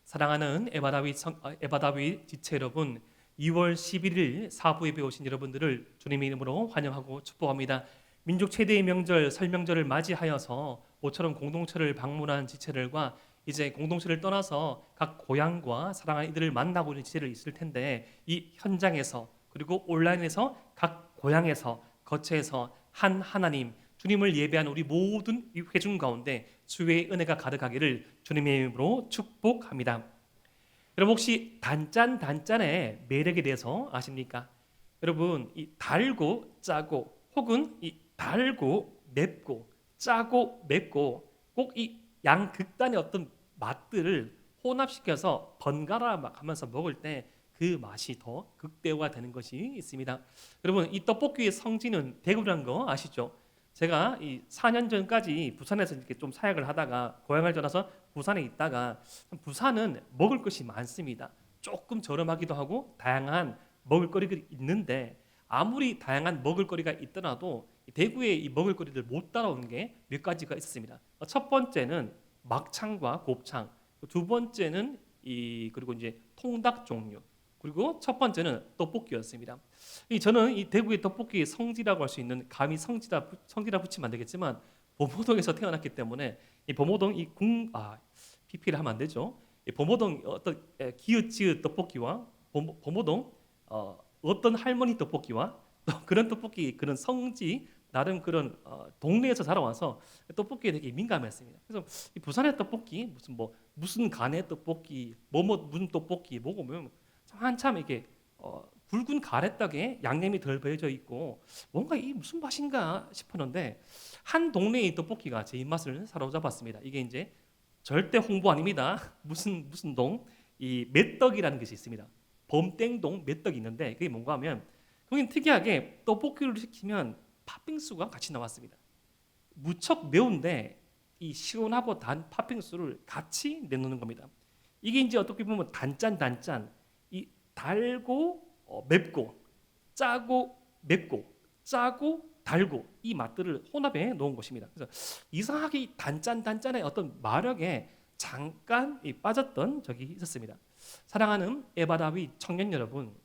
사랑하는 에바다윗 지체 여러분, 2월 11일 사부 예배 오신 여러분들을 주님의 이름으로 환영하고 축복합니다. 민족 최대의 명절 설명절을 맞이하여서 모처럼 공동체를 방문한 지체들과 이제 공동체를 떠나서 각 고향과 사랑하는 이들을 만나고 있는 지체들 있을 텐데, 이 현장에서 그리고 온라인에서 각 고향에서 거처에서 한 하나님 주님을 예배한 우리 모든 이 회중 가운데 주의 은혜가 가득하기를 주님의 이름으로 축복합니다. 여러분, 혹시 단짠의 매력에 대해서 아십니까? 여러분, 이 달고 짜고 혹은 이 달고 맵고 짜고 맵고 꼭 이 양극단의 어떤 맛들을 혼합시켜서 번갈아 막 하면서 먹을 때 그 맛이 더 극대화되는 것이 있습니다. 여러분, 이 떡볶이의 성지는 대구라는 거 아시죠? 제가 이 4년 전까지 부산에서 이렇게 좀 사역을 하다가 고향을 떠나서 부산에 있다가, 부산은 먹을 것이 많습니다. 조금 저렴하기도 하고 다양한 먹을거리가 있는데, 아무리 다양한 먹을거리가 있더라도 대구에 이 먹을거리를 못 따라오는 게 몇 가지가 있습니다. 첫 번째는 막창과 곱창, 두 번째는 그리고 이제 통닭 종류, 그리고 첫 번째는 떡볶이였습니다. 저는 이 대구의 떡볶이의 성지라고 할 수 있는, 감히 성지라 붙이면 안 되겠지만 범호동에서 태어났기 때문에 이 범호동 PP를 하면 안 되죠. 이 범호동 어떤 기읒지읒 떡볶이와 범호동 어떤 할머니 떡볶이와 또 그런 떡볶이, 그런 성지 나름 그런 동네에서 자라와서 떡볶이에 되게 민감했습니다. 그래서 이 부산의 떡볶이 무슨 간의 떡볶이 무슨 떡볶이 먹으면 한참 이게 굵은 가래떡에 양념이 덜 배어져 있고 뭔가 이 무슨 맛인가 싶었는데, 한 동네의 떡볶이가 제 입맛을 사로잡았습니다. 이게 이제 절대 홍보 아닙니다. 무슨 동, 이 맷떡이라는 것이 있습니다. 범땡동 맷떡이 있는데, 그게 뭔가 하면 거긴 특이하게 떡볶이를 시키면 팥빙수가 같이 나왔습니다. 무척 매운데 이 시원하고 단 팥빙수를 같이 내놓는 겁니다. 이게 이제 어떻게 보면 단짠 이 달고 맵고 짜고 맵고 짜고 달고 이 맛들을 혼합해 놓은 것입니다. 그래서 이상하게 이 단짠의 어떤 마력에 잠깐 빠졌던 적이 있었습니다. 사랑하는 에바다윗 청년 여러분,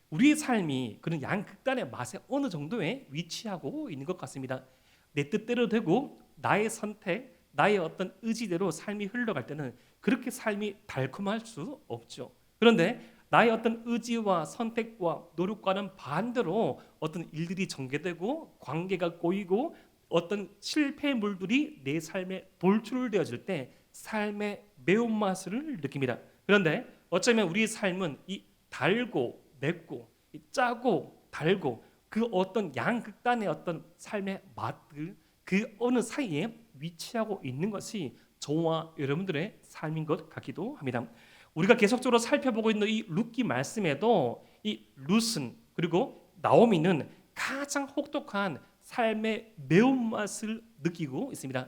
우리의 삶이 그런 양극단의 맛에 어느 정도에 위치하고 있는 것 같습니다. 내 뜻대로 되고 나의 선택, 나의 어떤 의지대로 삶이 흘러갈 때는 그렇게 삶이 달콤할 수 없죠. 그런데 나의 어떤 의지와 선택과 노력과는 반대로 어떤 일들이 전개되고 관계가 꼬이고 어떤 실패물들이 내 삶에 돌출되어질 때 삶의 매운맛을 느낍니다. 그런데 어쩌면 우리의 삶은 이 달고 맵고 이 짜고 달고 그 어떤 양극단의 어떤 삶의 맛들, 그 어느 사이에 위치하고 있는 것이 저와 여러분들의 삶인 것 같기도 합니다. 우리가 계속적으로 살펴보고 있는 이 룻기 말씀에도 이 룻은 그리고 나오미는 가장 혹독한 삶의 매운맛을 느끼고 있습니다.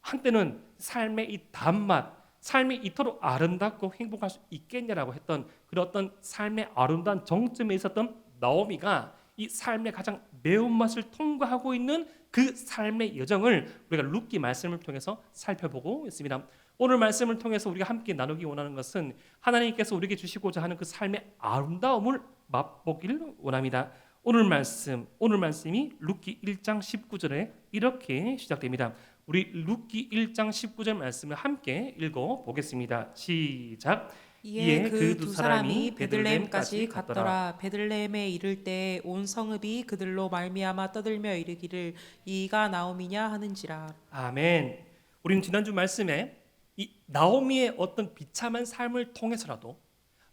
한때는 삶의 이 단맛, 삶이 이토록 아름답고 행복할 수 있겠냐라고 했던 그런 어떤 삶의 아름다운 정점에 있었던 나오미가 이 삶의 가장 매운맛을 통과하고 있는 그 삶의 여정을 우리가 룻기 말씀을 통해서 살펴보고 있습니다. 오늘 말씀을 통해서 우리가 함께 나누기 원하는 것은 하나님께서 우리에게 주시고자 하는 그 삶의 아름다움을 맛보기를 원합니다. 오늘 말씀이 룻기 1장 19절에 이렇게 시작됩니다. 우리 룻기 1장 19절 말씀을 함께 읽어 보겠습니다. 시작. 이에 이에 그 그 두 두 사람이 사람이 베들레헴까지 베들레헴까지 갔더라. 갔더라. 베들레헴에 이를 때 온 성읍이 그들로 말미암아 떠들며 이르기를 이가 나옴이냐 하는지라. 아멘. 우리는 지난주 말씀에 이 나오미의 어떤 비참한 삶을 통해서라도,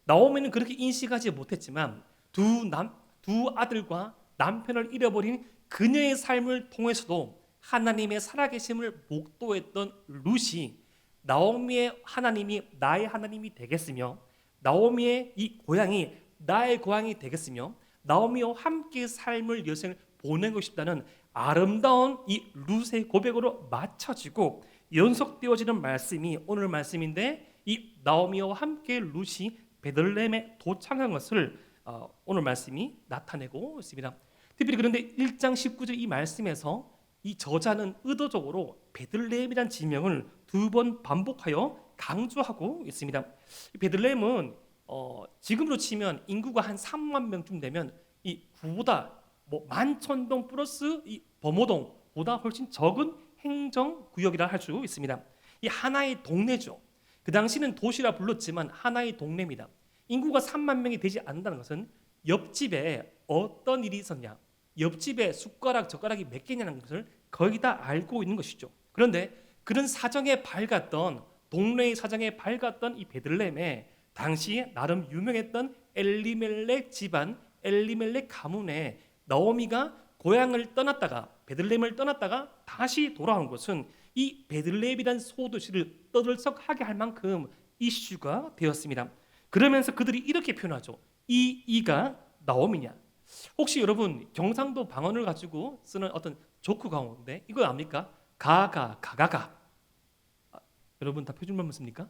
나오미는 그렇게 인식하지 못했지만 두 아들과 남편을 잃어버린 그녀의 삶을 통해서도 하나님의 살아계심을 목도했던 룻이 나오미의 하나님이 나의 하나님이 되겠으며, 나오미의 이 고향이 나의 고향이 되겠으며, 나오미와 함께 삶을 여생을 보내고 싶다는 아름다운 이 룻의 고백으로 맞춰지고 연속되어지는 말씀이 오늘 말씀인데, 이 나오미와 함께 룻이 베들레헴에 도착한 것을 오늘 말씀이 나타내고 있습니다. 특별히 그런데 1장 19절 이 말씀에서 이 저자는 의도적으로 베들레헴이란 지명을 두 번 반복하여 강조하고 있습니다. 이 베들레헴은 지금으로 치면 인구가 한 3만 명쯤 되면 이 구보다 뭐 만천동 플러스 이 범호동보다 훨씬 적은 행정 구역이라 할 수 있습니다. 이 하나의 동네죠. 그 당시는 도시라 불렀지만 하나의 동네입니다. 인구가 3만 명이 되지 않는다는 것은 옆집에 어떤 일이 있었냐, 옆집에 숟가락 젓가락이 몇 개냐는 것을 거의 다 알고 있는 것이죠. 그런데 그런 사정에 밝았던 동네의 사정에 밝았던 이 베들레헴에 당시에 나름 유명했던 엘리멜렉 집안, 엘리멜렉 가문의 나오미가 고향을 떠났다가 베들레헴을 떠났다가 다시 돌아온 것은 이 베들레헴이란 소도시를 떠들썩하게 할 만큼 이슈가 되었습니다. 그러면서 그들이 이렇게 표현하죠. 이가 나오미냐? 혹시 여러분 경상도 방언을 가지고 쓰는 어떤 조크 가운데 이거 압니까? 가가가가가. 여러분 다 표준말만 씁니까?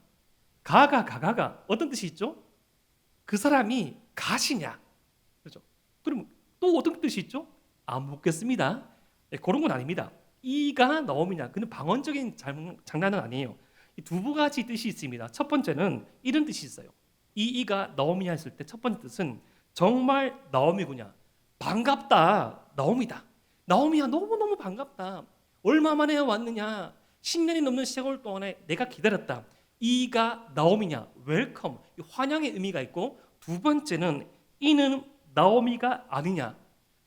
가가가가가 어떤 뜻이 있죠? 그 사람이 가시냐? 그렇죠? 그럼 또 어떤 뜻이 있죠? 안 묻겠습니다. 네, 그런 건 아닙니다. 이가 나오미냐? 그는 방언적인 장난은 아니에요. 이 두 가지 뜻이 있습니다. 첫 번째는 이런 뜻이 있어요. 이가 나오미냐 했을 때 첫 번째 뜻은 정말 나오미구냐? 반갑다. 나오미다. 나오미야 너무너무 반갑다. 얼마 만에 왔느냐? 10년이 넘는 세월 동안에 내가 기다렸다. 이가 나오미냐? 웰컴. 환영의 의미가 있고 두 번째는 이는 나오미가 아니냐?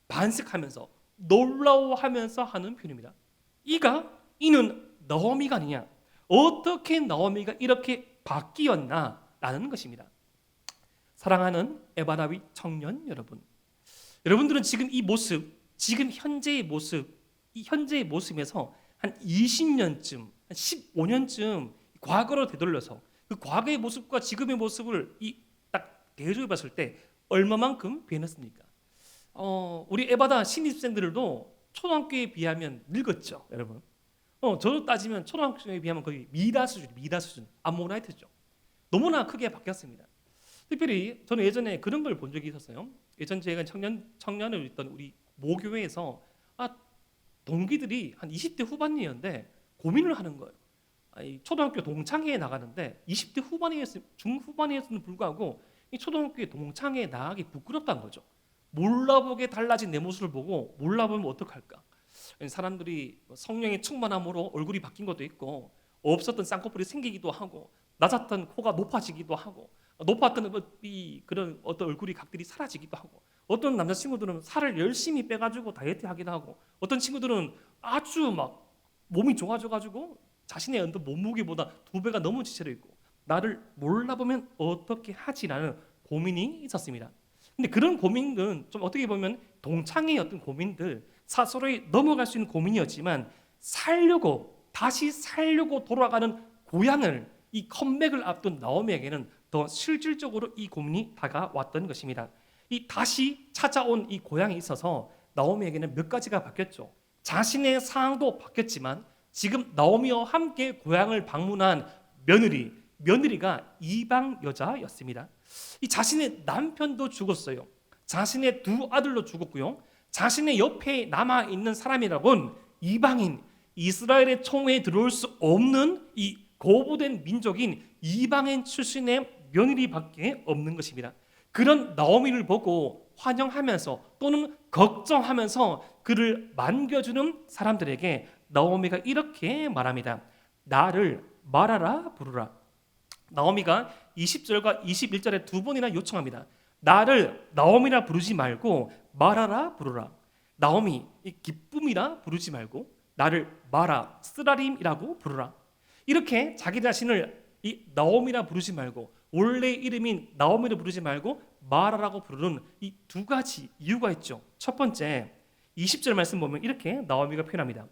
반색하면서 놀라워하면서 하는 표현입니다. 이는 나오미가 아니냐? 어떻게 나오미가 이렇게 바뀌었나? 라는 것입니다. 사랑하는 에바라위 청년 여러분, 여러분들은 지금 이 모습, 지금 현재의 모습, 이 현재의 모습에서 한 20년쯤, 한 15년쯤 과거로 되돌려서 그 과거의 모습과 지금의 모습을 딱 대조해 봤을 때 얼마만큼 변했습니까? 우리 에바다 신입생들도 초등학교에 비하면 늙었죠, 여러분. 저도 따지면 초등학교에 비하면 거의 미다 수준, 암모나이트죠. 너무나 크게 바뀌었습니다. 특별히 저는 예전에 그런 걸 본 적이 있었어요. 예전 제가 청년을 있던 우리 모교회에서 동기들이 한 20대 후반이었는데 고민을 하는 거예요. 초등학교 동창회에 나가는데 20대 중후반이었음에도 불구하고 이 초등학교에 동창회에 나가기 부끄럽다는 거죠. 몰라보게 달라진 내 모습을 보고 몰라보면 어떡할까? 사람들이 성령의 충만함으로 얼굴이 바뀐 것도 있고 없었던 쌍꺼풀이 생기기도 하고 낮았던 코가 높아지기도 하고 높았던 그런 어떤 얼굴이 각들이 사라지기도 하고 어떤 남자친구들은 살을 열심히 빼가지고 다이어트 하기도 하고 어떤 친구들은 아주 막 몸이 좋아져가지고 자신의 어떤 몸무게보다 2배가 넘은 지체로 있고 나를 몰라보면 어떻게 하지라는 고민이 있었습니다. 근데 그런 고민은 좀 어떻게 보면 동창의 어떤 고민들 서로에 넘어갈 수 있는 고민이었지만 다시 살려고 돌아가는 고향을 이 컴백을 앞둔 나오미에게는 더 실질적으로 이 고민이 다가왔던 것입니다. 이 다시 찾아온 이 고향에 있어서 나오미에게는 몇 가지가 바뀌었죠. 자신의 상황도 바뀌었지만 지금 나오미와 함께 고향을 방문한 며느리가 이방 여자였습니다. 이 자신의 남편도 죽었어요. 자신의 2 아들도 죽었고요. 자신의 옆에 남아 있는 사람이라곤 이방인, 이스라엘의 총회에 들어올 수 없는 이 거부된 민족인 이방인 출신의 며느리밖에 없는 것입니다. 그런 나오미를 보고 환영하면서 또는 걱정하면서 그를 반겨주는 사람들에게 나오미가 이렇게 말합니다. 나를 말하라 부르라. 나오미가 20절과 21절에 2번이나 요청합니다. 나를 나오미라 부르지 말고 말하라 부르라. 나오미, 기쁨이라 부르지 말고 나를 마라, 쓰라림이라고 부르라. 이렇게 자기 자신을 이 나오미라 부르지 말고 원래 이름인 나오미를 부르지 말고 마라라고 부르는 이 2가지 이유가 있죠. 첫 번째, 20절 말씀 보면 이렇게 나오미가 표현합니다.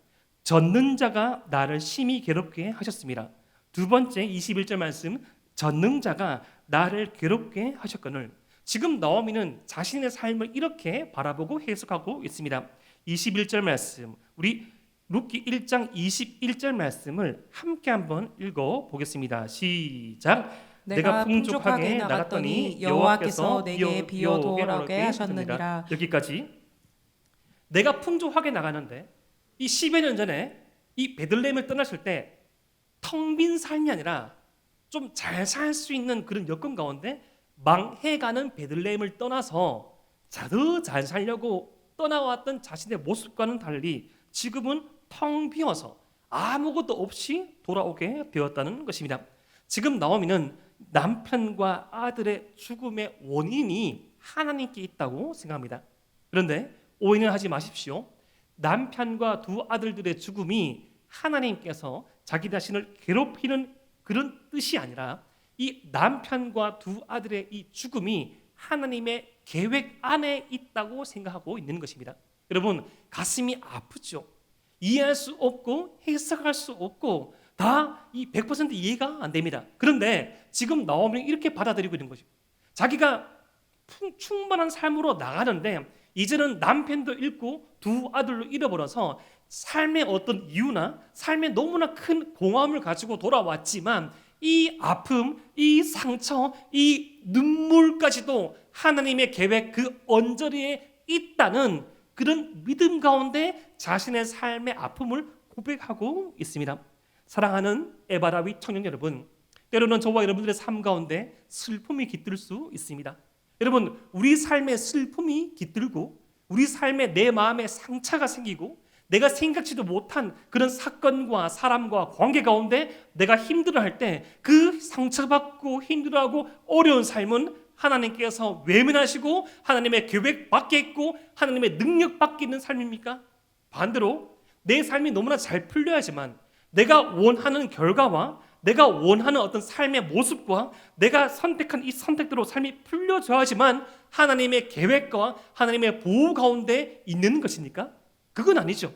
젖는 자가 나를 심히 괴롭게 하셨습니다. 두 번째 21절 말씀, 전능자가 나를 괴롭게 하셨거늘. 지금 나오미는 자신의 삶을 이렇게 바라보고 해석하고 있습니다. 21절 말씀, 우리 룻기 1장 21절 말씀을 함께 한번 읽어보겠습니다. 시작. 내가 풍족하게 나갔더니 여호와께서 내게 비어도라게 하셨느니라. 여기까지. 내가 풍족하게 나가는데 이 10여 년 전에 이 베들레헴을 떠났을 때 텅 빈 삶이 아니라 좀 잘 살 수 있는 그런 여건 가운데 망해가는 베들레헴을 떠나서 더 잘 살려고 떠나왔던 자신의 모습과는 달리 지금은 텅 비어서 아무것도 없이 돌아오게 되었다는 것입니다. 지금 나오미는 남편과 아들의 죽음의 원인이 하나님께 있다고 생각합니다. 그런데 오해는 하지 마십시오. 남편과 두 아들들의 죽음이 하나님께서 자기 자신을 괴롭히는 그런 뜻이 아니라 이 남편과 두 아들의 이 죽음이 하나님의 계획 안에 있다고 생각하고 있는 것입니다. 여러분, 가슴이 아프죠. 이해할 수 없고 해석할 수 없고 다 이 100% 이해가 안 됩니다. 그런데 지금 나오면 이렇게 받아들이고 있는 거죠. 자기가 충만한 삶으로 나가는데 이제는 남편도 잃고 두 아들로 잃어버려서 삶의 어떤 이유나 삶의 너무나 큰 공허함을 가지고 돌아왔지만 이 아픔, 이 상처, 이 눈물까지도 하나님의 계획 그 언저리에 있다는 그런 믿음 가운데 자신의 삶의 아픔을 고백하고 있습니다. 사랑하는 에바라위 청년 여러분, 때로는 저와 여러분들의 삶 가운데 슬픔이 깃들 수 있습니다. 여러분, 우리 삶에 슬픔이 깃들고 우리 삶에 내 마음에 상처가 생기고 내가 생각지도 못한 그런 사건과 사람과 관계 가운데 내가 힘들어할 때 그 상처받고 힘들어하고 어려운 삶은 하나님께서 외면하시고 하나님의 계획 밖에 있고 하나님의 능력 밖에 있는 삶입니까? 반대로 내 삶이 너무나 잘 풀려야지만 내가 원하는 결과와 내가 원하는 어떤 삶의 모습과 내가 선택한 이 선택대로 삶이 풀려져야지만 하나님의 계획과 하나님의 보호 가운데 있는 것입니까? 그건 아니죠.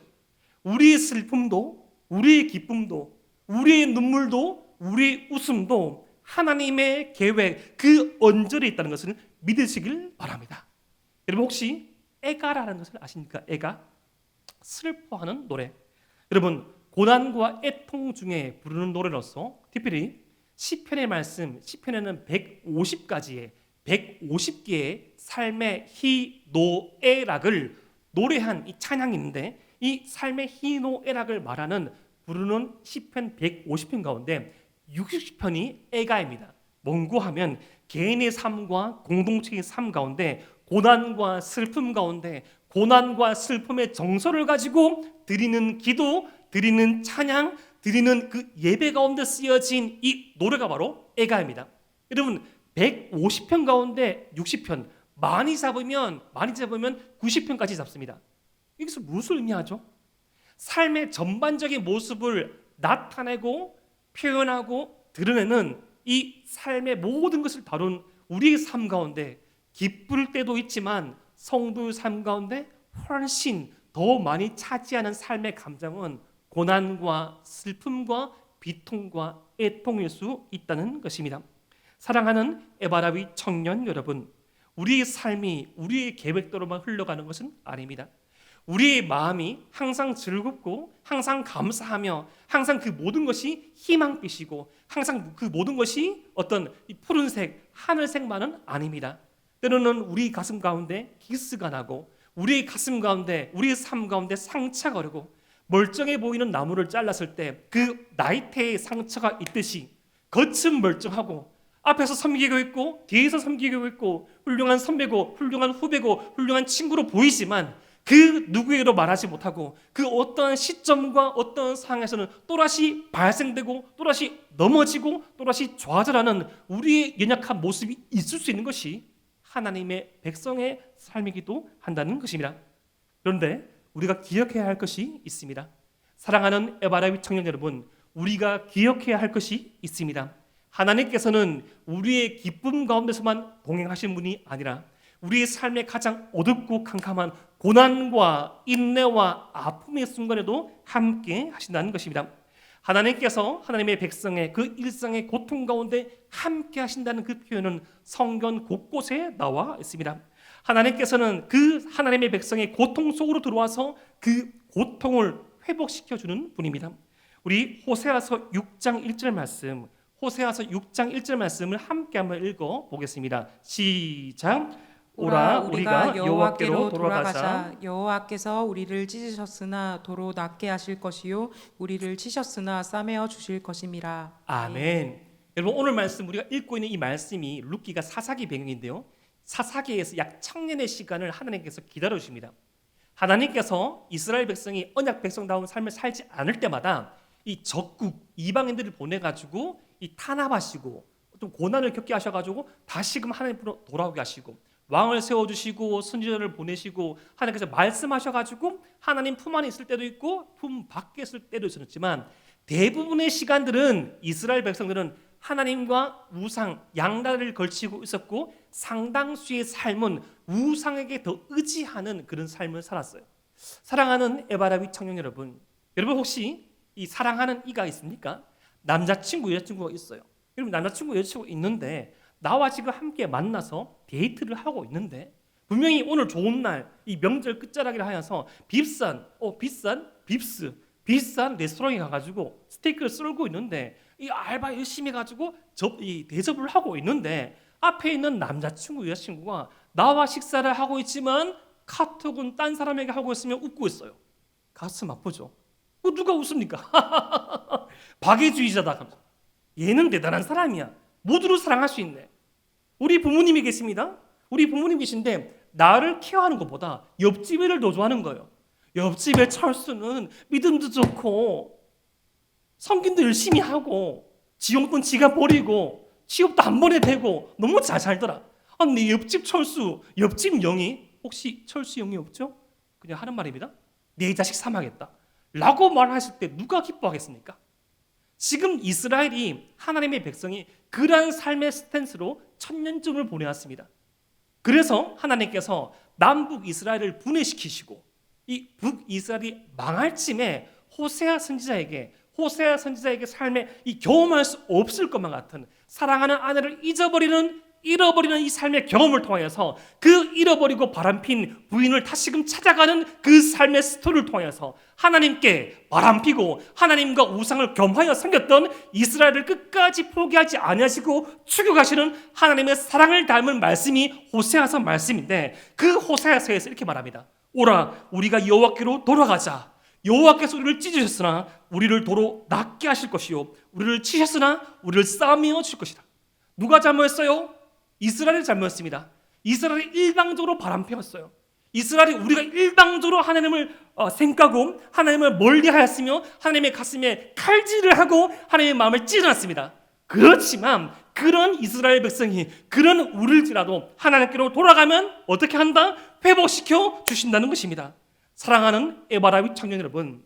우리의 슬픔도 우리의 기쁨도 우리의 눈물도 우리의 웃음도 하나님의 계획 그 언저리에 있다는 것을 믿으시길 바랍니다. 여러분 혹시 애가라는 것을 아십니까? 애가 슬퍼하는 노래. 여러분 고난과 애통 중에 부르는 노래로서 특별히 시편의 말씀, 시편에는 150가지의 150개의 삶의 희노애락을 노래한 이 찬양이 있는데 이 삶의 희노애락을 말하는 부르는 시편 150편 가운데 60편이 애가입니다. 뭔고 하면 개인의 삶과 공동체의 삶 가운데 고난과 슬픔 가운데 고난과 슬픔의 정서를 가지고 드리는 기도, 드리는 찬양, 드리는 그 예배 가운데 쓰여진 이 노래가 바로 애가입니다. 여러분 150편 가운데 60편 많이 잡으면 90편까지 잡습니다. 이것은 무엇을 의미하죠? 삶의 전반적인 모습을 나타내고 표현하고 드러내는 이 삶의 모든 것을 다룬 우리의 삶 가운데 기쁠 때도 있지만 성도의 삶 가운데 훨씬 더 많이 차지하는 삶의 감정은 고난과 슬픔과 비통과 애통일 수 있다는 것입니다. 사랑하는 에바라위 청년 여러분, 우리의 삶이 우리의 계획대로만 흘러가는 것은 아닙니다. 우리의 마음이 항상 즐겁고 항상 감사하며 항상 그 모든 것이 희망빛이고 항상 그 모든 것이 어떤 푸른색, 하늘색만은 아닙니다. 때로는 우리 가슴 가운데 기스가 나고 우리의 가슴 가운데 우리의 삶 가운데 상처가 오르고 멀쩡해 보이는 나무를 잘랐을 때 그 나이테의 상처가 있듯이 겉은 멀쩡하고 앞에서 섬기고 있고 뒤에서 섬기고 있고 훌륭한 선배고 훌륭한 후배고 훌륭한 친구로 보이지만 그 누구에게도 말하지 못하고 그 어떠한 시점과 어떠한 상황에서는 또다시 발생되고 또다시 넘어지고 또다시 좌절하는 우리의 연약한 모습이 있을 수 있는 것이 하나님의 백성의 삶이기도 한다는 것입니다. 그런데 우리가 기억해야 할 것이 있습니다. 사랑하는 에바라위 청년 여러분, 우리가 기억해야 할 것이 있습니다. 하나님께서는 우리의 기쁨 가운데서만 동행하신 분이 아니라 우리의 삶의 가장 어둡고 캄캄한 고난과 인내와 아픔의 순간에도 함께 하신다는 것입니다. 하나님께서 하나님의 백성의 그 일상의 고통 가운데 함께 하신다는 그 표현은 성경 곳곳에 나와 있습니다. 하나님께서는 그 하나님의 백성의 고통 속으로 들어와서 그 고통을 회복시켜주는 분입니다. 우리 호세아서 6장 1절 말씀, 호세아서 6장 1절 말씀을 함께 한번 읽어보겠습니다. 시작. 오라 우리가 여호와께로 돌아가자. 여호와께서 우리를 찢으셨으나 도로 낫게 하실 것이요 우리를 치셨으나 싸매어 주실 것임이라. 아멘. 여러분 오늘 말씀 우리가 읽고 있는 이 말씀이 룻기가 사사기 배경인데요. 사사기에서 약 1000년의 시간을 하나님께서 기다려 주십니다. 하나님께서 이스라엘 백성이 언약 백성다운 삶을 살지 않을 때마다 이 적국 이방인들을 보내 가지고 이 탄압하시고 좀 고난을 겪게 하셔 가지고 다시금 하나님으로 돌아오게 하시고 왕을 세워 주시고 선지자를 보내시고 하나님께서 말씀하셔 가지고 하나님 품 안에 있을 때도 있고 품 밖에 있을 때도 있었지만 대부분의 시간들은 이스라엘 백성들은 하나님과 우상, 양다리를 걸치고 있었고 상당수의 삶은 우상에게 더 의지하는 그런 삶을 살았어요. 사랑하는 에바라비 청년 여러분, 여러분 혹시 이 사랑하는 이가 있습니까? 남자친구, 여자친구가 있어요. 여러분 남자친구, 여자친구 있는데 나와 지금 함께 만나서 데이트를 하고 있는데 분명히 오늘 좋은 날, 이 명절 끝자락이라 하여서 비싼 레스토랑에 가가지고 스테이크를 썰고 있는데 이 알바 열심히 해가지고 이 대접을 하고 있는데 앞에 있는 남자친구, 여자친구가 나와 식사를 하고 있지만 카톡은 딴 사람에게 하고 있으면 웃고 있어요. 가슴 아프죠? 누가 웃습니까? 박애주의자다. 얘는 대단한 사람이야. 모두를 사랑할 수 있네. 우리 부모님이 계십니다. 우리 부모님 계신데 나를 케어하는 것보다 옆집 애를 더 좋아하는 거예요. 옆집의 철수는 믿음도 좋고 성김도 열심히 하고 지용돈 지가 버리고 취업도 한 번에 되고 너무 잘 살더라. 내 옆집 철수, 옆집 영희, 혹시 철수 영희 없죠? 그냥 하는 말입니다. 내 자식 삼하겠다 라고 말하실 때 누가 기뻐하겠습니까? 지금 이스라엘이 하나님의 백성이 그러한 삶의 스탠스로 1000년쯤을 보내왔습니다. 그래서 하나님께서 남북 이스라엘을 분해시키시고 이 북이스라엘이 망할 쯤에 호세아 선지자에게 삶에 이 경험할 수 없을 것만 같은 사랑하는 아내를 잃어버리는 이 삶의 경험을 통하여서 그 잃어버리고 바람핀 부인을 다시금 찾아가는 그 삶의 스토리를 통해서 하나님께 바람피고 하나님과 우상을 겸하여 섬겼던 이스라엘을 끝까지 포기하지 아니하시고 추격하시는 하나님의 사랑을 닮은 말씀이 호세아서 말씀인데 그 호세아서에서 이렇게 말합니다. 오라 우리가 여호와께로 돌아가자. 여호와께서 우리를 찢으셨으나 우리를 도로 낫게 하실 것이요 우리를 치셨으나 우리를 싸매어 줄 것이다. 누가 잘못했어요? 이스라엘이 잘못했습니다. 이스라엘이 일방적으로 바람피웠어요. 이스라엘이 우리가 일방적으로 하나님을 생각하고 하나님을 멀리하였으며 하나님의 가슴에 칼질을 하고 하나님의 마음을 찢어놨습니다. 그렇지만 그런 이스라엘 백성이 그런 우리일지라도 하나님께로 돌아가면 어떻게 한다? 회복시켜 주신다는 것입니다. 사랑하는 에바라비 청년 여러분,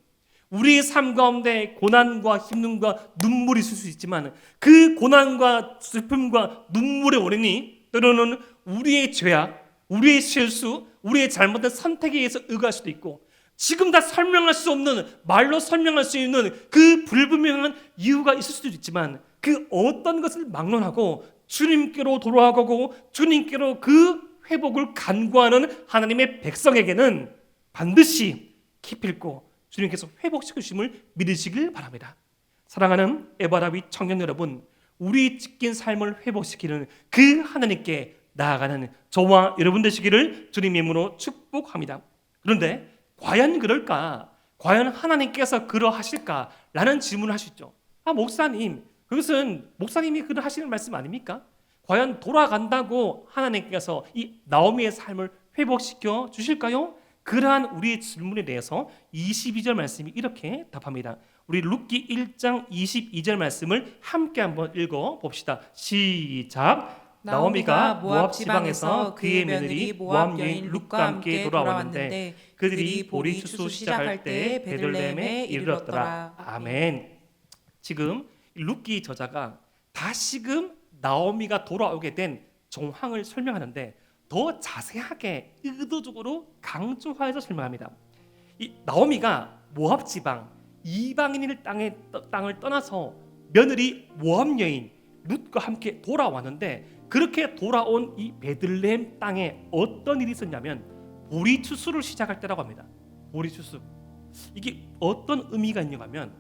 우리의 삶 가운데 고난과 힘듦과 눈물이 있을 수 있지만 그 고난과 슬픔과 눈물의 원인이 때로는 우리의 죄악, 우리의 실수, 우리의 잘못된 선택에 의해서 의거할 수도 있고 지금 다 설명할 수 없는 말로 설명할 수 있는 그 불분명한 이유가 있을 수도 있지만 그 어떤 것을 막론하고 주님께로 돌아가고 주님께로 그 회복을 간구하는 하나님의 백성에게는 반드시 기필코 주님께서 회복시켜 주심을 믿으시길 바랍니다. 사랑하는 에바라비 청년 여러분, 우리 찢긴 삶을 회복시키는 그 하나님께 나아가는 저와 여러분 되시기를 주님의 이름으로 축복합니다. 그런데 과연 그럴까? 과연 하나님께서 그러하실까? 라는 질문을 하시죠. 목사님, 그것은 목사님이 그러하시는 말씀 아닙니까? 과연 돌아간다고 하나님께서 이 나오미의 삶을 회복시켜 주실까요? 그러한 우리의 질문에 대해서 22절 말씀이 이렇게 답합니다. 우리 룻기 1장 22절 말씀을 함께 한번 읽어봅시다. 시작. 나오미가 모압 지방에서 그의 며느리 모압 여인 룻과 함께 돌아왔는데 그들이 보리 추수 시작할 때 베들레헴에 이르렀더라. 아멘. 지금 룻기 저자가 다시금 나오미가 돌아오게 된 정황을 설명하는데 더 자세하게 의도적으로 강조하여서 설명합니다. 이 나오미가 모압 지방 이방인의 땅을 떠나서 며느리 모압 여인 룻과 함께 돌아왔는데 그렇게 돌아온 이 베들레헴 땅에 어떤 일이 있었냐면 보리 추수를 시작할 때라고 합니다. 보리 추수. 이게 어떤 의미가 있냐면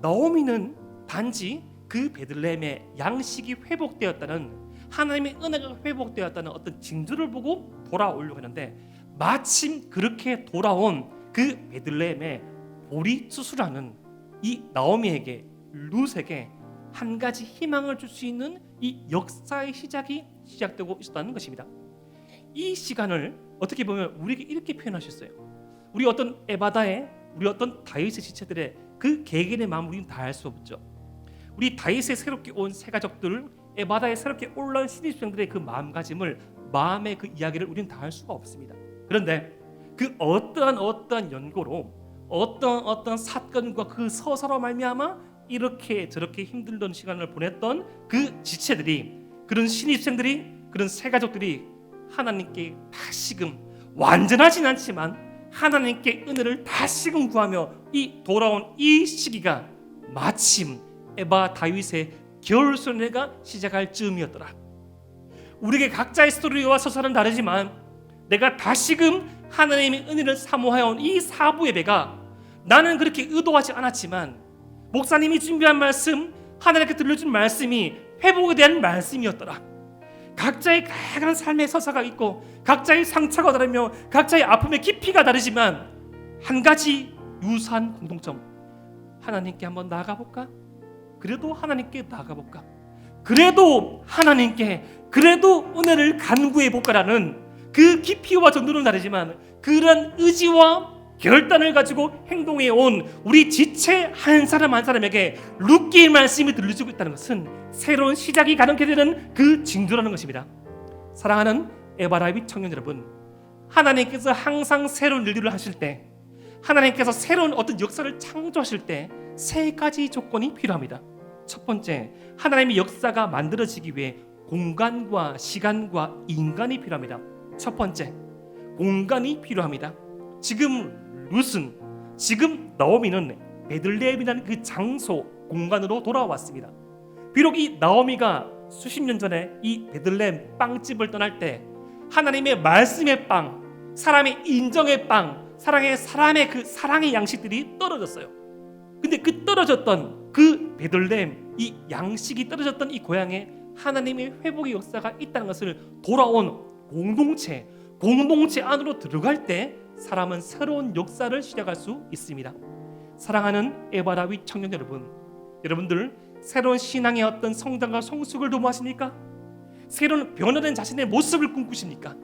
나오미는 단지 그 베들레헴의 양식이 회복되었다는 하나님의 은혜가 회복되었다는 어떤 징조를 보고 돌아오려고 했는데 마침 그렇게 돌아온 그 베들레헴의 보리 추수라는 이 나오미에게 룻에게 한 가지 희망을 줄 수 있는 이 역사의 시작이 시작되고 있었다는 것입니다. 이 시간을 어떻게 보면 우리에게 이렇게 표현하셨어요. 우리 어떤 에바다의, 우리 어떤 다윗의 지체들의 그 개개인의 마음을 우리는 다 알 수 없죠. 우리 다윗의 새롭게 온 새 가족들, 에바다에 새롭게 올라온 신입생들의 그 마음가짐을, 마음의 그 이야기를 우리는 다 알 수가 없습니다. 그런데 그 어떠한 연고로 어떤 사건과 그 서사로 말미암아 이렇게 저렇게 힘들던 시간을 보냈던 그 지체들이, 그런 신입생들이, 그런 새 가족들이 하나님께 다시금, 완전하진 않지만 하나님께 은혜를 다시금 구하며 이 돌아온 이 시기가 마침 에바 다윗의 겨울순례가 시작할 즈음이었더라. 우리에게 각자의 스토리와 서사는 다르지만 내가 다시금 하나님의 은혜를 사모하여 온 이 사부 예배가, 나는 그렇게 의도하지 않았지만 목사님이 준비한 말씀, 하나님께 들려준 말씀이 회복에 대한 말씀이었더라. 각자의 다양한 삶의 서사가 있고 각자의 상처가 다르며 각자의 아픔의 깊이가 다르지만 한 가지 유사한 공통점, 하나님께 한번 나아가볼까? 그래도 하나님께 나아가볼까? 그래도 하나님께, 그래도 은혜를 간구해볼까라는 그 깊이와 정도는 다르지만 그런 의지와 결단을 가지고 행동해 온 우리 지체 한 사람 한 사람에게 룻기의 말씀이 들려주고 있다는 것은 새로운 시작이 가능하게 되는 그 징조라는 것입니다. 사랑하는 에바라빗 청년 여러분, 하나님께서 항상 새로운 일들을 하실 때, 하나님께서 새로운 어떤 역사를 창조하실 때 세 가지 조건이 필요합니다. 첫 번째, 하나님의 역사가 만들어지기 위해 공간과 시간과 인간이 필요합니다. 첫 번째, 공간이 필요합니다. 지금 룻은, 지금 나오미는 베들레헴이라는 그 장소, 공간으로 돌아왔습니다. 비록 이 나오미가 수십 년 전에 이 베들레헴 빵집을 떠날 때 하나님의 말씀의 빵, 사람의 인정의 빵, 사람의 그 사랑의 양식들이 떨어졌어요. 근데 그 떨어졌던 그 베들레헴, 이 양식이 떨어졌던 이 고향에 하나님의 회복의 역사가 있다는 것을 돌아온 공동체 안으로 들어갈 때 사람은 새로운 역사를 시작할 수 있습니다. 사랑하는 에바라윗 청년 여러분, 여러분들 새로운 신앙의 어떤 성장과 성숙을 도모하십니까? 새로운 변화된 자신의 모습을 꿈꾸십니까?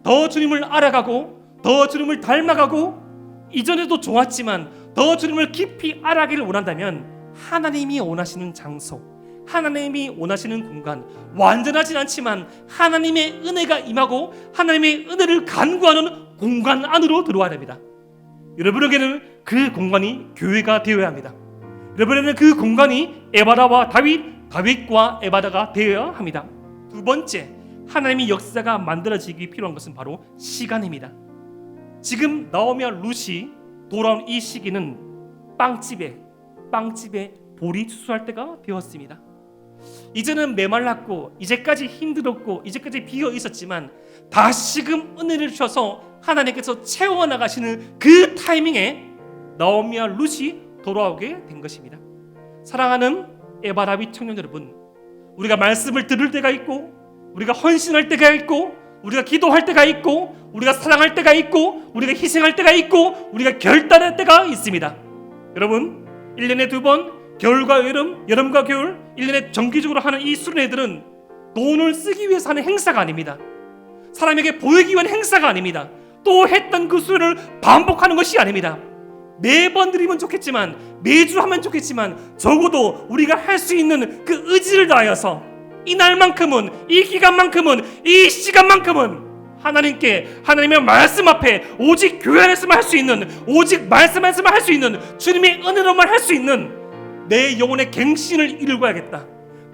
더 주님을 알아가고 더 주님을 닮아가고 이전에도 좋았지만 더 주님을 깊이 알아가기를 원한다면 하나님이 원하시는 장소, 하나님이 원하시는 공간, 완전하진 않지만 하나님의 은혜가 임하고 하나님의 은혜를 간구하는 공간 안으로 들어와야 됩니다. 여러분에게는 그 공간이 교회가 되어야 합니다. 여러분에게는 그 공간이 에바다와 다윗과 에바다가 되어야 합니다. 두 번째, 하나님의 역사가 만들어지기 필요한 것은 바로 시간입니다. 지금 나오미와 룻이 돌아온 이 시기는 빵집에 볼이 추수할 때가 되었습니다. 이제는 메말랐고 이제까지 힘들었고 이제까지 비어 있었지만 다시금 은혜를 주셔서 하나님께서 채워나가시는 그 타이밍에 나오미와 룻이 돌아오게 된 것입니다. 사랑하는 에바라빗 청년 여러분, 우리가 말씀을 들을 때가 있고 우리가 헌신할 때가 있고 우리가 기도할 때가 있고 우리가 사랑할 때가 있고 우리가 희생할 때가 있고 우리가 결단할 때가 있습니다. 여러분, 1년에 2번 겨울과 여름, 여름과 겨울 1년에 정기적으로 하는 이 순례들은 돈을 쓰기 위해서 하는 행사가 아닙니다. 사람에게 보이기 위한 행사가 아닙니다. 또 했던 그 순례를 반복하는 것이 아닙니다. 매번 드리면 좋겠지만 매주 하면 좋겠지만 적어도 우리가 할 수 있는 그 의지를 다하여서 이날만큼은, 이 기간만큼은, 이 시간만큼은 하나님께, 하나님의 말씀 앞에 오직 교회 안에서만 할 수 있는, 오직 말씀 안에서만 할 수 있는, 주님의 은혜로만 할 수 있는 내 영혼의 갱신을 이루어야겠다.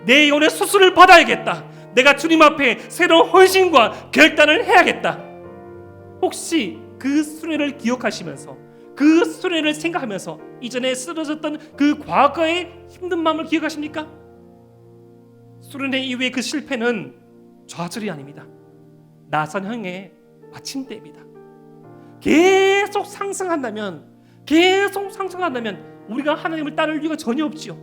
내 영혼의 수술을 받아야겠다. 내가 주님 앞에 새로운 헌신과 결단을 해야겠다. 혹시 그 순례를 기억하시면서, 그 순례를 생각하면서 이전에 쓰러졌던 그 과거의 힘든 마음을 기억하십니까? 순례 이후의 그 실패는 좌절이 아닙니다. 나선형의 마침대입니다. 계속 상승한다면 우리가 하나님을 따를 이유가 전혀 없지요.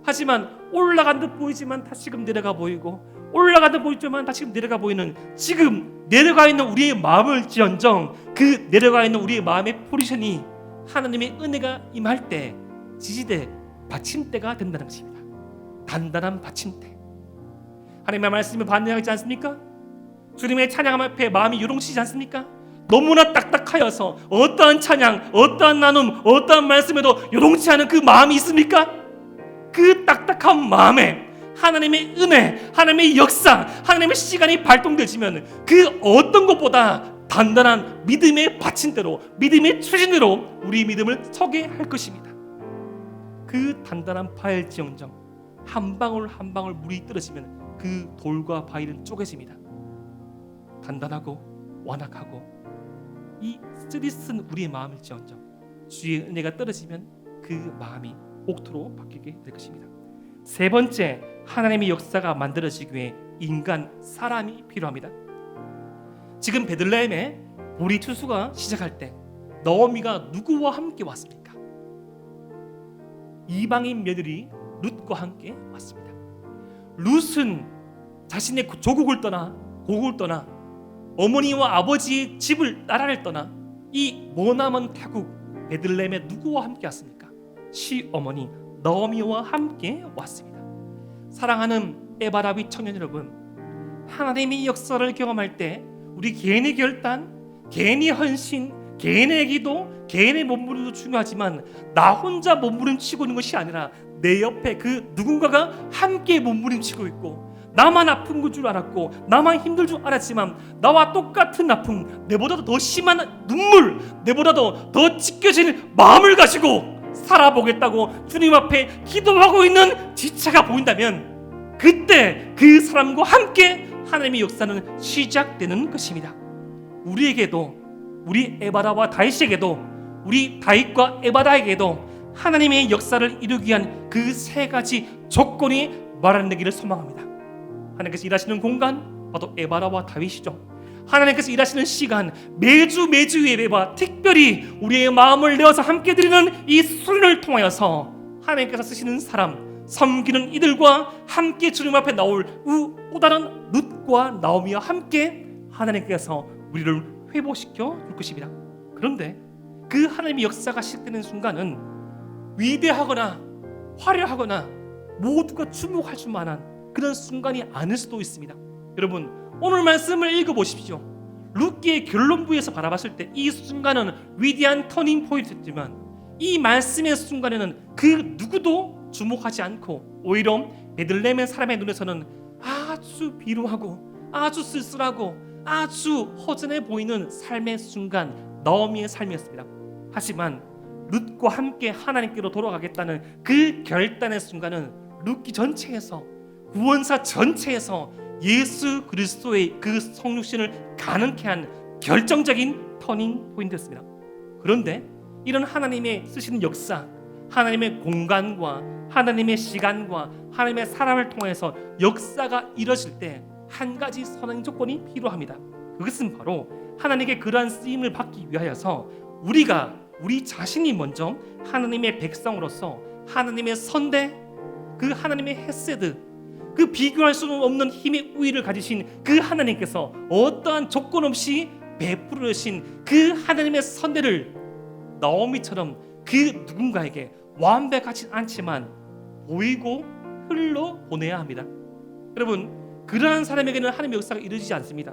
하지만 올라간 듯 보이지만 다시금 내려가 보이고, 올라간 듯 보이지만 다시금 내려가 보이는, 지금 내려가 있는 우리의 마음을 지언정 그 내려가 있는 우리의 마음의 포지션이 하나님의 은혜가 임할 때 지지대, 받침대가 된다는 것입니다. 단단한 받침대. 하나님의 말씀에 반응하지 않습니까? 주님의 찬양 앞에 마음이 요동치지 않습니까? 너무나 딱딱하여서 어떠한 찬양, 어떠한 나눔, 어떠한 말씀에도 요동치 않은 그 마음이 있습니까? 그 딱딱한 마음에 하나님의 은혜, 하나님의 역사, 하나님의 시간이 발동되지면 그 어떤 것보다 단단한 믿음의 받침대로, 믿음의 추진으로 우리 믿음을 서게 할 것입니다. 그 단단한 바일지언정 한 방울 한 방울 물이 떨어지면 그 돌과 바위는 쪼개집니다. 단단하고 완악하고 이 쓰디쓴 우리의 마음일지언정 주의 은혜가 떨어지면 그 마음이 옥토로 바뀌게 될 것입니다. 세 번째, 하나님의 역사가 만들어지기 위해 인간, 사람이 필요합니다. 지금 베들레헴에 보리 추수가 시작할 때 너어미가 누구와 함께 왔습니까? 이방인 며느리 룻과 함께 왔습니다. 룻은 자신의 조국을 떠나 고국을 떠나 어머니와 아버지의 집을 나라를 떠나 이 머나먼 타국 베들레헴에 누구와 함께 왔습니까? 시어머니 너어미와 함께 왔습니다. 사랑하는 에바라비 청년 여러분, 하나님의 역사를 경험할 때 우리 개인의 결단, 개인의 헌신, 개인의 기도, 개인의 몸부림도 중요하지만 나 혼자 몸부림치고 있는 것이 아니라 내 옆에 그 누군가가 함께 몸부림치고 있고, 나만 아픈 줄 알았고 나만 힘들 줄 알았지만 나와 똑같은 아픔, 내보다도 더 심한 눈물, 내보다도 더 찢겨진 마음을 가지고 살아보겠다고 주님 앞에 기도하고 있는 지체가 보인다면 그때 그 사람과 함께 하나님의 역사는 시작되는 것입니다. 우리에게도, 우리 에바다와 다윗에게도, 우리 다윗과 에바다에게도 하나님의 역사를 이루기 위한 그 세 가지 조건이 마련되기를 소망합니다. 하나님께서 일하시는 공간, 바로 에바라와 다윗이죠. 하나님께서 일하시는 시간, 매주 예배와 특별히 우리의 마음을 내어서 함께 드리는 이 수련을 통하여서 하나님께서 쓰시는 사람, 섬기는 이들과 함께 주님 앞에 나올 또 다른 룻과 나오미와 함께 하나님께서 우리를 회복시켜 줄 것입니다. 그런데 그 하나님의 역사가 시작되는 순간은 위대하거나 화려하거나 모두가 주목할 줄 만한 그런 순간이 아닐 수도 있습니다. 여러분, 오늘 말씀을 읽어보십시오. 룻기의 결론부에서 바라봤을 때 이 순간은 위대한 터닝 포인트였지만 이 말씀의 순간에는 그 누구도 주목하지 않고 오히려 베들레헴의 사람의 눈에서는 아주 비루하고 아주 쓸쓸하고 아주 허전해 보이는 삶의 순간, 너어미의 삶이었습니다. 하지만 룻과 함께 하나님께로 돌아가겠다는 그 결단의 순간은 룻기 전체에서, 구원사 전체에서 예수 그리스도의 그 성육신을 가능케 한 결정적인 터닝 포인트였습니다. 그런데 이런 하나님의 쓰시는 역사, 하나님의 공간과 하나님의 시간과 하나님의 사람을 통해서 역사가 이뤄질 때 한 가지 선행 조건이 필요합니다. 그것은 바로 하나님께 그러한 쓰임을 받기 위하여서 우리 자신이 먼저 하나님의 백성으로서 하나님의 선대, 그 하나님의 헤세드, 그 비교할 수 없는 힘의 우위를 가지신 그 하나님께서 어떠한 조건 없이 베풀으신 그 하나님의 선대를 나오미처럼 그 누군가에게 완벽하지 않지만 보이고 흘러 보내야 합니다. 여러분, 그러한 사람에게는 하나님의 역사가 이루어지지 않습니다.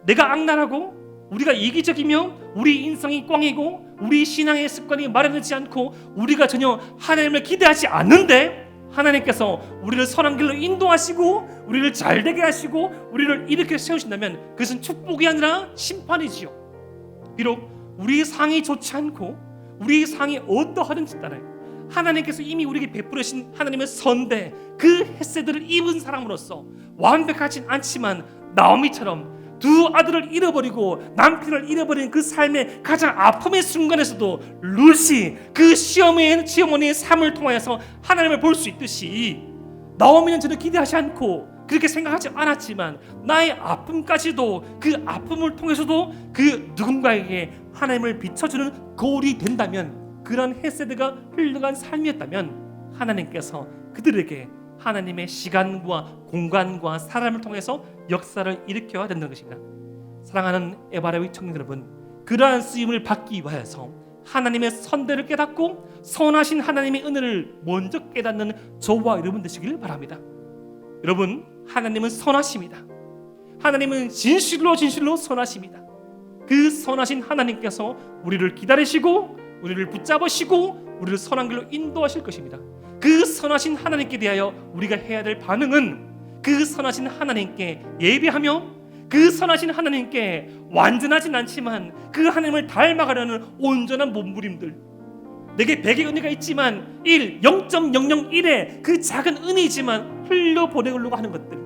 내가 악랄하고 우리가 이기적이며 우리 인성이 꽝이고 우리 신앙의 습관이 마련되지 않고 우리가 전혀 하나님을 기대하지 않는데 하나님께서 우리를 선한 길로 인도하시고 우리를 잘되게 하시고 우리를 이렇게 세우신다면 그것은 축복이 아니라 심판이지요. 비록 우리 상이 좋지 않고 우리 상이 어떠하든지 간에 하나님께서 이미 우리에게 베풀으신 하나님의 선대, 그 헤세드를 입은 사람으로서 완벽하진 않지만 나오미처럼 두 아들을 잃어버리고 남편을 잃어버린 그 삶의 가장 아픔의 순간에서도 룻이 그 시어머니의 삶을 통해서 하나님을 볼 수 있듯이 나오미는 전혀 기대하지 않고 그렇게 생각하지 않았지만 나의 아픔까지도 그 아픔을 통해서도 그 누군가에게 하나님을 비춰주는 거울이 된다면, 그런 헤세드가 흘러간 삶이었다면 하나님께서 그들에게 하나님의 시간과 공간과 사람을 통해서 역사를 일으켜야 된다는 것입니다. 사랑하는 에바라위 청년 여러분, 그러한 쓰임을 받기 위하여서 하나님의 선대를 깨닫고 선하신 하나님의 은혜를 먼저 깨닫는 저와 여러분 되시길 바랍니다. 여러분, 하나님은 선하십니다. 하나님은 진실로 선하십니다. 그 선하신 하나님께서 우리를 기다리시고 우리를 붙잡으시고 우리를 선한 길로 인도하실 것입니다. 그 선하신 하나님께 대하여 우리가 해야 될 반응은 그 선하신 하나님께 예배하며 그 선하신 하나님께 완전하진 않지만 그 하나님을 닮아가려는 온전한 몸부림들, 내게 100의 은혜가 있지만 0.001의 그 작은 은혜이지만 흘려보내려고 하는 것들,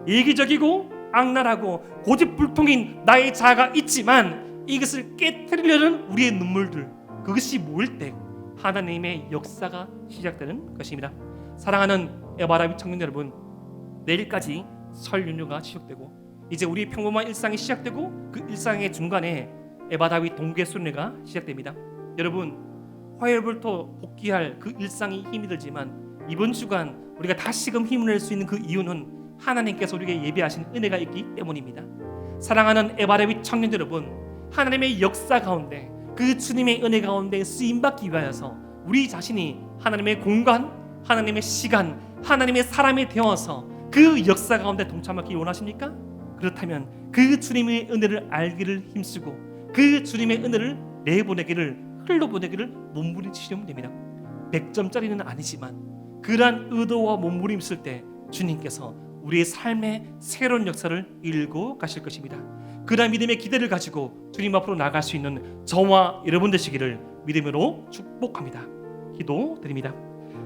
이기적이고 악랄하고 고집불통인 나의 자아가 있지만 이것을 깨트리려는 우리의 눈물들, 그것이 모일 때 하나님의 역사가 시작되는 것입니다. 사랑하는 에바라비 청년 여러분, 내일까지 설 연휴가 시작되고 이제 우리의 평범한 일상이 시작되고 그 일상의 중간에 에바다윗 동계 순례가 시작됩니다. 여러분, 화요일부터 복귀할 그 일상이 힘이 들지만 이번 주간 우리가 다시금 힘을 낼 수 있는 그 이유는 하나님께서 우리에게 예비하신 은혜가 있기 때문입니다. 사랑하는 에바라빗 청년 여러분, 하나님의 역사 가운데 그 주님의 은혜 가운데 쓰임받기 위하여서 우리 자신이 하나님의 공간, 하나님의 시간, 하나님의 사람이 되어서 그 역사 가운데 동참하기 원하십니까? 그렇다면 그 주님의 은혜를 알기를 힘쓰고 그 주님의 은혜를 내보내기를, 흘러보내기를 몸부림치시면 됩니다. 100점짜리는 아니지만 그러한 의도와 몸부림칠 때 주님께서 우리의 삶의 새로운 역사를 일고 가실 것입니다. 그러한 믿음의 기대를 가지고 주님 앞으로 나아갈 수 있는 저와 여러분 되시기를 믿음으로 축복합니다. 기도드립니다.